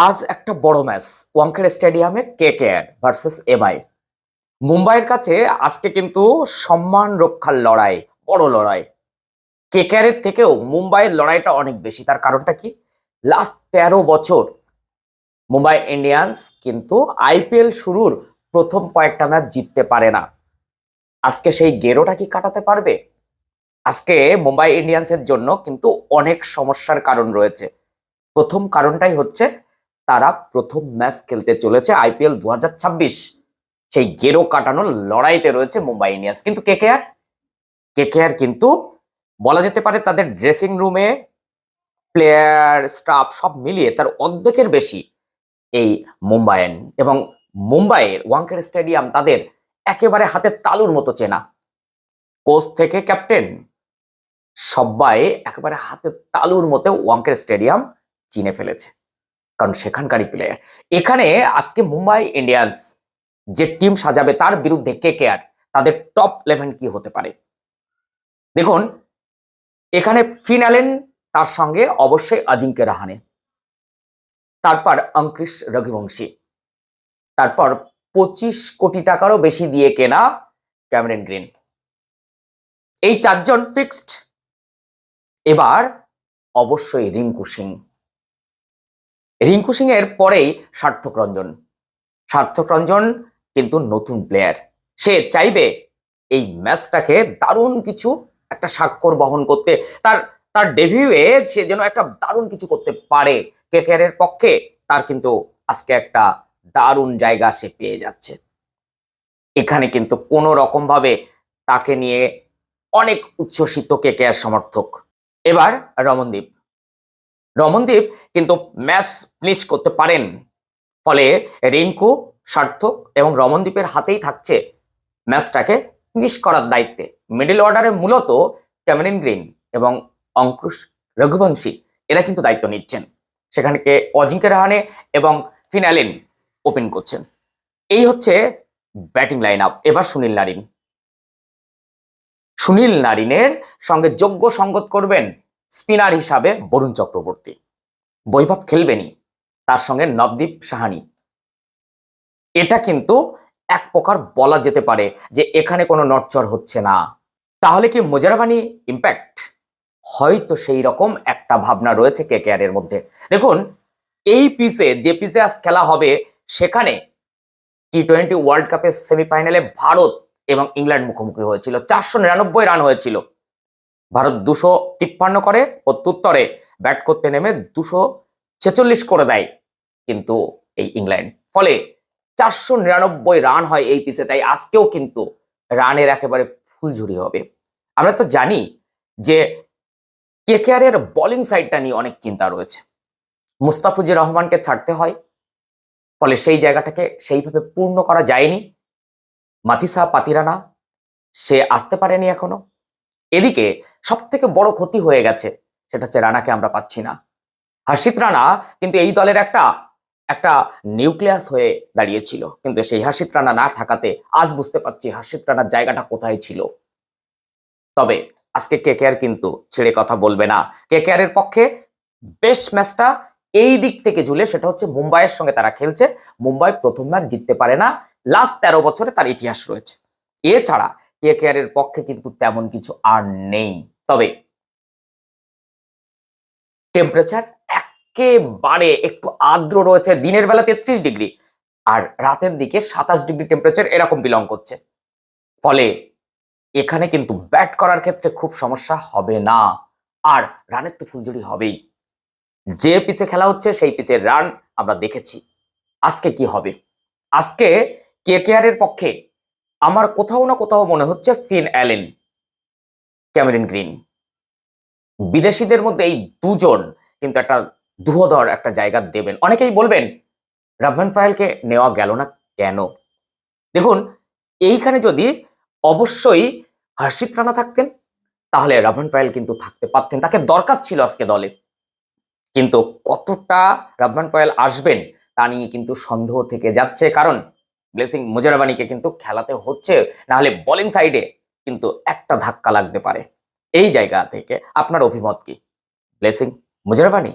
আজ একটা বড় ম্যাচ ওয়াংখেড়ে স্টেডিয়ামে কেকেআর ভার্সেস এমআই। মুম্বাইয়ের কাছে আজকে কিন্তু সম্মান রক্ষার লড়াই, বড় লড়াই। কেকেআর এর থেকেও মুম্বাইয়ের লড়াইটা অনেক বেশি। তার কারণটা কি? লাস্ট 13 বছর মুম্বাই ইন্ডিয়ান্স কিন্তু আইপিএল শুরুর প্রথম কয়েকটা ম্যাচ জিততে পারে না। আজকে সেই গেরোটা কি কাটাতে পারবে? আজকে মুম্বাই ইন্ডিয়ান্সের জন্য কিন্তু অনেক সমস্যার কারণ রয়েছে। প্রথম কারণটাই হচ্ছে তারা প্রথম ম্যাচ খেলতে চলেছে আইপিএল 2026। সেই গেরো কাটানোর লড়াইতে রয়েছে মুম্বাই ইন্ডিয়ান্স। কিন্তু কেকেআর কেকেআর কিন্তু বলা যেতে পারে তাদের ড্রেসিং রুমে প্লেয়ার স্টাফ সব মিলিয়ে তার অর্ধেকের বেশি এই মুম্বাইয়ান, এবং মুম্বাইয়ের ওয়াংখেড়ে স্টেডিয়াম তাদের একেবারে হাতের তালুর মতো চেনা। কোচ থেকে ক্যাপ্টেন সবাই একেবারে হাতের তালুর মতো ওয়াংখেড়ে স্টেডিয়াম চিনে ফেলেছে, কারণ সেখানকারই প্লেয়ার। এখানে আজকে মুম্বাই ইন্ডিয়ান্স যে টিম সাজাবে তার বিরুদ্ধে কেকেআর তাদের টপ 11 কি হতে পারে দেখুন। এখানে ফিন অ্যালেন, তার সঙ্গে অবশ্যই অজিঙ্ক্য রাহানে, তারপর অঙ্কুশ রঘুবংশী, তারপর 25 কোটি টাকারও বেশি দিয়ে কেনা ক্যামেরন গ্রিন। এই চারজন ফিক্সড। এবার অবশ্যই রিঙ্কু সিং। রিঙ্কু সিং এর পরেই সার্থক রঞ্জন কিন্তু নতুন প্লেয়ার। সে চাইবে এই ম্যাচটাকে দারুণ কিছু একটা স্বাক্ষর বহন করতে, তার তার ডেবিউয়ে সে যেন একটা দারুণ কিছু করতে পারে কেকেআর এর পক্ষে। তার কিন্তু আজকে একটা দারুণ জায়গা সে পেয়ে যাচ্ছে। এখানে কিন্তু কোনো রকম ভাবে তাকে নিয়ে অনেক উচ্ছ্বসিত কেকেআর সমর্থক। এবার রমনদীপ কিন্তু ম্যাচ ফিনিশ করতে পারেন, ফলে রিঙ্কু, সার্থক এবং রমনদীপের হাতেই থাকছে ম্যাচটাকে ফিনিশ করার দায়িত্বে। মিডল অর্ডারে মূলত ক্যামেরন গ্রিন এবং অঙ্কুশ রঘুবংশী এরা কিন্তু দায়িত্ব নিচ্ছেন। সেখানে অজিঙ্ক্য রাহানে এবং ফিন অ্যালেন ওপেন করছেন। এই হচ্ছে ব্যাটিং লাইন আপ। এবার সুনীল নারিনের সঙ্গে যোগ্য সঙ্গত করবেন স্পিনার হিসাবে বরুণ চক্রবর্তী। বৈভব খেলবেনই, তার সঙ্গে নবদীপ সাহানি। এটা কিন্তু এক প্রকার বলা যেতে পারে যে এখানে কোনো নড়চড় হচ্ছে না। তাহলে কি মুজারাবানি ইম্প্যাক্ট? হয়তো সেই রকম একটা ভাবনা রয়েছে কেকেআর এর মধ্যে। দেখুন, এই পিচে, যে পিচে আজ খেলা হবে, সেখানে টি20 ওয়ার্ল্ড কাপের সেমিফাইনালে ভারত এবং ইংল্যান্ড মুখোমুখি হয়েছিল। 499 রান হয়েছিল। ভারত 253 করে, প্রত্যুত্তরে ব্যাট করতে নেমে 246 করে দেয় কিন্তু এই ইংল্যান্ড। ফলে 499 রান হয় এই পিচে। তাই আজকেও কিন্তু রানের একেবারে ফুলঝুরি হবে। আমরা তো জানি যে কেকেআর এর বোলিং সাইডটা নিয়ে অনেক চিন্তা রয়েছে। মুস্তাফিজুর রহমানকে ছাড়তে হয়, ফলে সেই জায়গাটাকে সেইভাবে পূর্ণ করা যায়নি। মাথিসা পাতিরানা সে আসতে পারেনি এখনো। এদিকে সব থেকে বড় ক্ষতি হয়ে গেছে, সেটা হচ্ছে রানাকে আমরা পাচ্ছি না। হর্ষিত রানা কিন্তু এই দলের একটা একটা নিউক্লিয়াস হয়ে দাঁড়িয়েছিল, কিন্তু সেই হর্ষিত রানা না থাকাতে আজ বুঝতে পারছি হর্ষিত রানার জায়গাটা কোথায় ছিল। তবে আজকে কেকেআর কিন্তু ছেড়ে কথা বলবে না। কেকেআর এর পক্ষে বেস্ট ম্যাচটা এই দিক থেকে ঝুলে, সেটা হচ্ছে মুম্বাইয়ের সঙ্গে তারা খেলছে। মুম্বাই প্রথম ম্যাচ জিততে পারে না, লাস্ট 13 বছরে তার ইতিহাস রয়েছে। এছাড়া কেকেআর এর পক্ষে কিন্তু তেমন কিছু আর নেই। তবে টেম্পারেচার একেবারে একটু আর্দ্র রয়েছে। দিনের বেলা 33 ডিগ্রি আর রাতের দিকে 27 ডিগ্রি টেম্পারেচার এরকম বিলং করছে। ফলে এখানে কিন্তু ব্যাট করার ক্ষেত্রে খুব সমস্যা হবে না। আর রানের তো ফুলঝুরি হবেই। যে পিচে খেলা হচ্ছে সেই পিচের রান আমরা দেখেছি। আজকে কি হবে? আজকে কেকেআর এর পক্ষে আমার কোথাও না কোথাও মনে হচ্ছে ফিন অ্যালেন, ক্যামেরন গ্রিন। বিদেশিদের মধ্যে এই দুজন কিন্তু একটা দুহদর একটা জায়গা দেবেন। অনেকেই বলবেন রাভান পায়েলকে নেওয়া গেল না কেন? দেখুন, এইখানে যদি অবশ্যই হর্ষিত রানা থাকতেন, তাহলে রাভান পায়েল কিন্তু থাকতে পারতেন, তাকে দরকার ছিল আজকে দলে। কিন্তু কতটা রাভান পায়েল আসবেন তা নিয়ে কিন্তু সন্দেহ থেকে যাচ্ছে, কারণ ব্লেসিং মুজারাবানিকে কিন্তু খেলাতে হচ্ছে, না হলে বোলিং সাইডে কিন্তু একটা ধাক্কা লাগতে পারে। এই জায়গা থেকে আপনার অভিমত কি? ব্লেসিং মুজারাবানি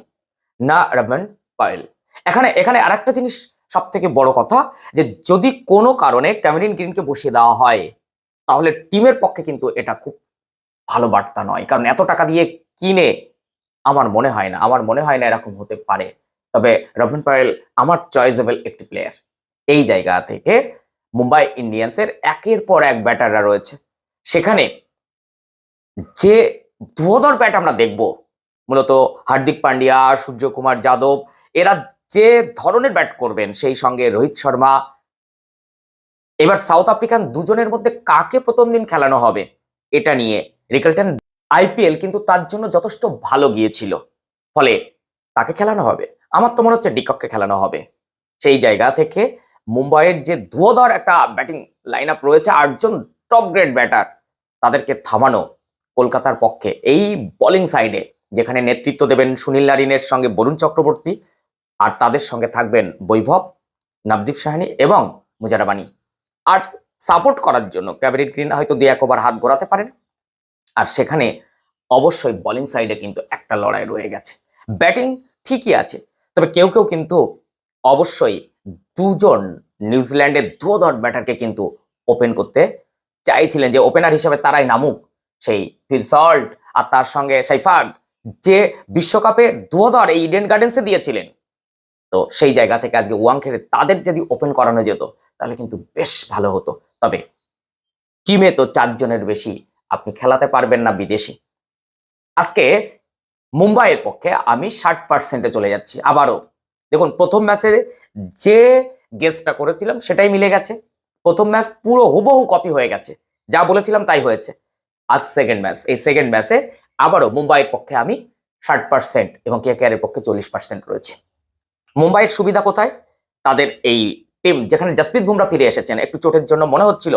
না রাভান পায়েল? এখানে এখানে আরেকটা জিনিস সব থেকে বড় কথা, যে যদি কোনো কারণে ক্যামেরন গ্রিনকে বসিয়ে দেওয়া হয় তাহলে টিমের পক্ষে কিন্তু এটা খুব ভালো বার্তা নয়, কারণ এত টাকা দিয়ে কিনে আমার মনে হয় না এরকম হতে পারে। তবে রবিন পায়েল আমার চয়েসেবল একটি প্লেয়ার। এই জায়গা থেকে মুম্বাই ইন্ডিয়ান্সের একের পর এক ব্যাটাররা রয়েছে, সেখানে যে ধুয়োধর ব্যাট আমরা দেখব, মূলত হার্দিক পান্ডিয়া, সূর্যকুমার যাদব, এরা যে ধরনের ব্যাট করবেন, সেই সঙ্গে রোহিত শর্মা, এবার সাউথ আফ্রিকান দুজনের মধ্যে কাকে প্রথম দিন খেলানো হবে এটা নিয়ে রিকেলটন আইপিএল কিন্তু তার জন্য যথেষ্ট ভালো গিয়েছিল, ফলে তাকে খেলানো হবে। আমার তো মনে হচ্ছে ডিকককে খেলানো হবে। সেই জায়গা থেকে মুম্বাইয়ের যে ধুয়োধর একটা ব্যাটিং লাইন আপ রয়েছে, 8জন টপ গ্রেড ব্যাটার, তাদেরকে থামানো কলকাতার পক্ষে এই বোলিং সাইডে, যেখানে নেতৃত্ব দেবেন সুনীল নারিনের সঙ্গে বরুণ চক্রবর্তী, আর তাদের সঙ্গে থাকবেন বৈভব, নবদীপ সাহানি এবং মুজারাবানি। আর সাপোর্ট করার জন্য ক্যামেরন গ্রিন হয়তো 2-1 ওভার হাত ঘোরাতে পারেন। আর সেখানে অবশ্যই বোলিং সাইডে কিন্তু একটা লড়াই রয়ে গেছে। ব্যাটিং ঠিকই আছে, তবে কেউ কেউ কিন্তু অবশ্যই দুজন নিউজিল্যান্ডের ধুয়োধর ব্যাটারকে কিন্তু ওপেন করতে চাইছিলেন, যে ওপেনার হিসেবে তারাই নামুক, সেই ফিল সল্ট আর তার সঙ্গে সাইফার্ড, যে বিশ্বকাপে ধুয়োধর এই ইডেন গার্ডেন্সে দিয়েছিলেন। তো সেই জায়গা থেকে আজকে ওয়াংখেড়ে তাদের যদি ওপেন করানো যেত তাহলে কিন্তু বেশ ভালো হতো। তবে টিমে তো 4 জনের বেশি আপনি খেলাতে পারবেন না বিদেশি। আজকে মুম্বাইয়ের পক্ষে আমি 60%-এ চলে যাচ্ছি। আবারও দেখুন, প্রথম ম্যাচে যে গেসটা করেছিলাম সেটাই মিলে গেছে। প্রথম ম্যাচ পুরো হুবহু কপি হয়ে গেছে, যা বলেছিলাম তাই হয়েছে। আজ সেকেন্ড ম্যাচ, এই সেকেন্ড ম্যাচে আবারও মুম্বাইয়ের পক্ষে আমি 60% এবং কেকেআর এর পক্ষে 40% রয়েছে। মুম্বাইয়ের সুবিধা কোথায়? তাদের এই টিম, যেখানে জাসপ্রীত বুমরা ফিরে এসেছেন, একটু চোটের জন্য মনে হচ্ছিল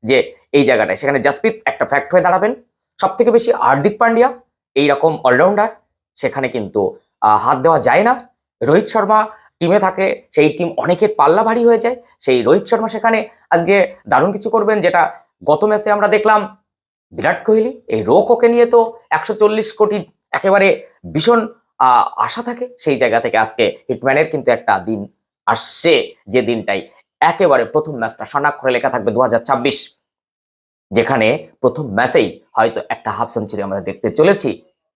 যে এই জায়গাটায়, সেখানে জাসপ্রীত একটা ফ্যাক্ট হয়ে দাঁড়াবেন। সব থেকে বেশি হার্দিক পান্ডিয়া, এইরকম অলরাউন্ডার, সেখানে কিন্তু হাত দেওয়া যায় না। রোহিত শর্মা টিমে থাকে, সেই টিম অনেকের পাল্লা ভারী হয়ে যায়। সেই রোহিত শর্মা সেখানে আজকে দারুণ কিছু করবেন, যেটা গত ম্যাচে আমরা দেখলাম। বিরাট কোহলি, এই রোকোকে নিয়ে তো 140 কোটি একেবারে ভীষণ আশা থাকে। সেই জায়গা থেকে আজকে হিটম্যানের কিন্তু একটা দিন আসছে, যে দিনটাই একেবারে প্রথম ম্যাচটা স্বর্ণাক্ষরে লেখা থাকবে 2026, যেখানে প্রথম ম্যাচেই হয়তো একটা হাফ সেঞ্চুরি আমরা দেখতে চলেছি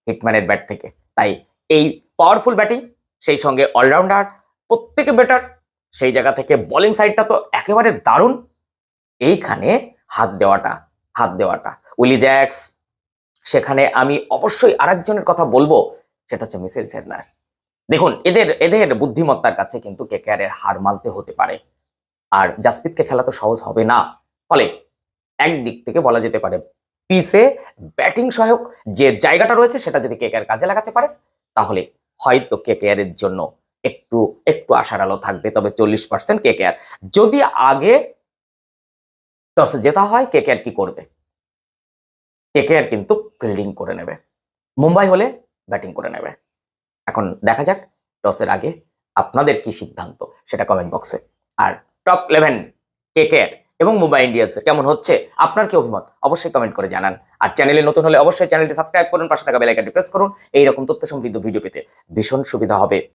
হিটম্যানের ব্যাট থেকে। তাই এই পাওয়ারফুল ব্যাটিং, সেই সঙ্গে অলরাউন্ডার প্রত্যেকে বেটার, সেই জায়গা থেকে বোলিং সাইডটা তো একেবারে দারুণ। এইখানে হাত দেওয়াটা উইলি জ্যাক্স, সেখানে আমি অবশ্যই আরেকজনের কথা বলবো, সেটা হচ্ছে মিচেল সেটনার। দেখুন, এদের বুদ্ধিমত্তার কাছে কিন্তু কেকেআর এর হার মানতে হতে পারে, আর জাসপ্রীতকে খেলা তো সহজ হবে না। ফলে একদিক থেকে বলা যেতে পারে পিসে ব্যাটিং সহায়ক যে জায়গাটা রয়েছে সেটা যদি কেকেআর কাজে লাগাতে পারে তাহলে হয়তো কেকেআর এর জন্য একটু একটু আশার আলো থাকবে। তবে 40% কেকেআর। যদি আগে টসে জেতা হয়, কেকেআর কি করবে? কেকেআর কিন্তু ফিল্ডিং করে নেবে, মুম্বাই হলে ব্যাটিং করে নেবে। এখন দেখা যাক টসের আগে আপনাদের কি সিদ্ধান্ত, সেটা কমেন্ট বক্সে। আর টপ 11 কেকেআর এবং মুম্বাই ইন্ডিয়ান্সের কেমন হচ্ছে, আপনার কি অভিমত অবশ্যই কমেন্ট করে জানান। আর চ্যানেলে নতুন হলে অবশ্যই চ্যানেলটি সাবস্ক্রাইব করুন, পাশে থাকা বেল আইকনটি প্রেস করুন। এইরকম তথ্য সমৃদ্ধ ভিডিও পেতে ভীষণ সুবিধা হবে।